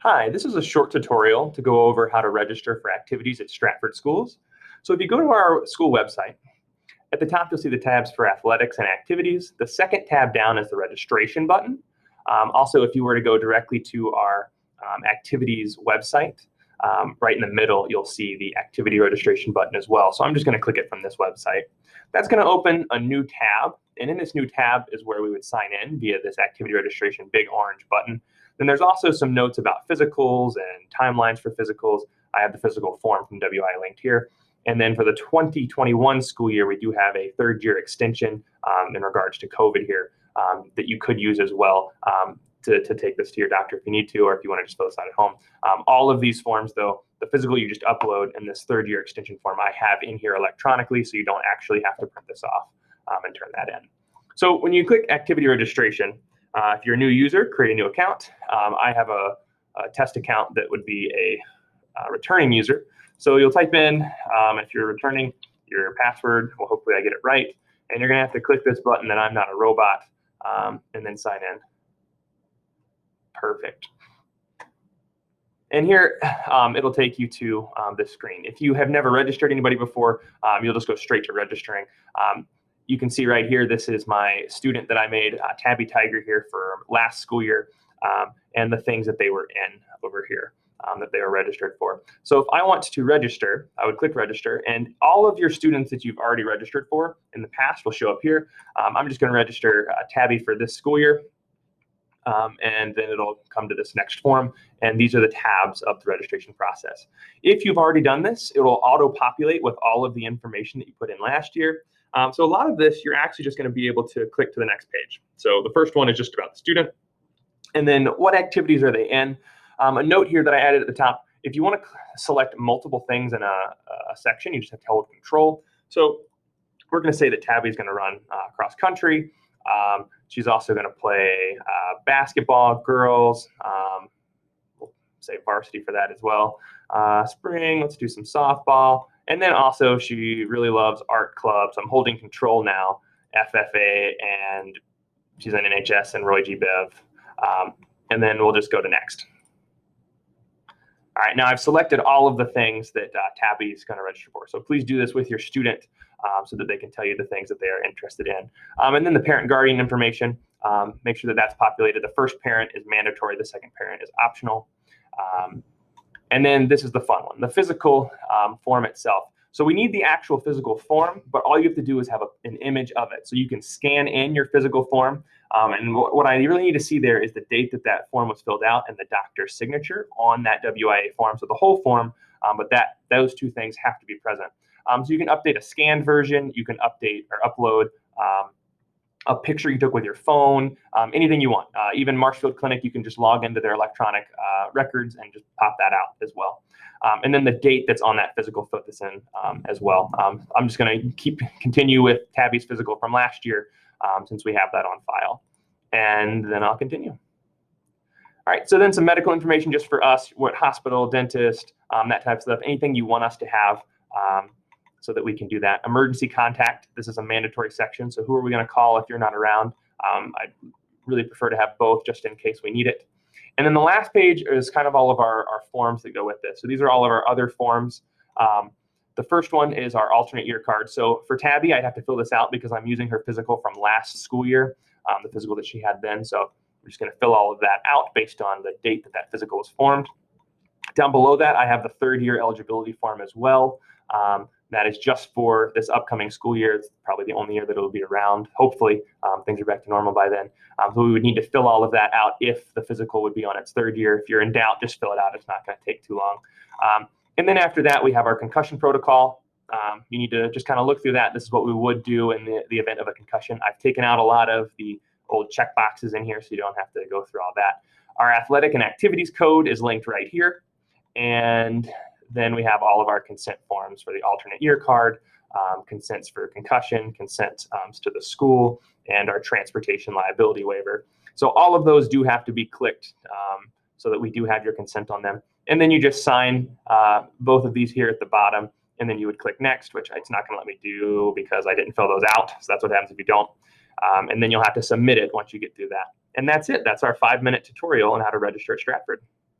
Hi, this is a short tutorial to go over how to register for activities at Stratford schools. So if you go to our school website, at the top you'll see the tabs for athletics and activities. The second tab down is the registration button. Also, if you were to go directly to our activities website, right in the middle you'll see the activity registration button as well. So I'm just going to click it from this website. That's going to open a new tab, and in this new tab is where we would sign in via this activity registration big orange button. Then there's also some notes about physicals and timelines for physicals. I have the physical form from WI linked here. And then for the 2021 school year, we do have a third year extension in regards to COVID here that you could use as well to take this to your doctor if you need to, or if you want to just fill this out at home. All of these forms, though, the physical you just upload and this third year extension form I have in here electronically, so you don't actually have to print this off and turn that in. So when you click activity registration, if you're a new user, create a new account. I have a test account that would be a returning user. So you'll type in, if you're returning, your password. Well, hopefully I get it right. And you're going to have to click this button that I'm not a robot and then sign in. Perfect. And here it'll take you to this screen. If you have never registered anybody before, you'll just go straight to registering. You can see right here, this is my student that I made, Tabby Tiger here for last school year, and the things that they were in over here that they were registered for. So if I want to register, I would click register, and all of your students that you've already registered for in the past will show up here. I'm just going to register Tabby for this school year, and then it'll come to this next form, and these are the tabs of the registration process. If you've already done this, it will auto-populate with all of the information that you put in last year. So a lot of this, you're actually just going to be able to click to the next page. So the first one is just about the student. And then what activities are they in? A note here that I added at the top, if you want to select multiple things in a section, you just have to hold Control. So we're going to say that Tabby is going to run cross country. She's also going to play basketball, girls. We'll say varsity for that as well. Spring, let's do some softball. And then also she really loves art clubs. I'm holding Control now, FFA, and she's in NHS and Roy G. Bev. And then we'll just go to next. All right, now I've selected all of the things that Tabby is going to register for. So please do this with your student so that they can tell you the things that they are interested in. And then the parent guardian information, make sure that that's populated. The first parent is mandatory. The second parent is optional. And then this is the fun one, the physical form itself. So we need the actual physical form, but all you have to do is have an image of it. So you can scan in your physical form. And what I really need to see there is the date that that form was filled out and the doctor's signature on that WIA form. So the whole form, but those two things have to be present. So you can update a scanned version. You can update or upload a picture you took with your phone, anything you want. Even Marshfield Clinic, you can just log into their electronic records and just pop that out as well. And then the date that's on that physical focus in as well. I'm just going to continue with Tabby's physical from last year since we have that on file. And then I'll continue. All right, so then some medical information just for us, what hospital, dentist, that type of stuff, anything you want us to have so that we can do that. Emergency contact, this is a mandatory section, so who are we going to call if you're not around? I'd really prefer to have both just in case we need it. And then the last page is kind of all of our forms that go with this. So these are all of our other forms. The first one is our alternate year card. So for Tabby, I'd have to fill this out because I'm using her physical from last school year, the physical that she had then. So I'm just going to fill all of that out based on the date that that physical was formed. Down below that, I have the third year eligibility form as well. That is just for this upcoming school year. It's probably the only year that it'll be around. Hopefully, things are back to normal by then. So we would need to fill all of that out if the physical would be on its third year. If you're in doubt, just fill it out. It's not going to take too long. And then after that, we have our concussion protocol. You need to just kind of look through that. This is what we would do in the event of a concussion. I've taken out a lot of the old check boxes in here so you don't have to go through all that. Our athletic and activities code is linked right here. And then we have all of our consent forms for the alternate year card, consents for concussion, consents to the school, and our transportation liability waiver. So all of those do have to be clicked so that we do have your consent on them. And then you just sign both of these here at the bottom, and then you would click next, which it's not going to let me do because I didn't fill those out. So that's what happens if you don't. And then you'll have to submit it once you get through that. And that's it. That's our 5-minute tutorial on how to register at Stratford.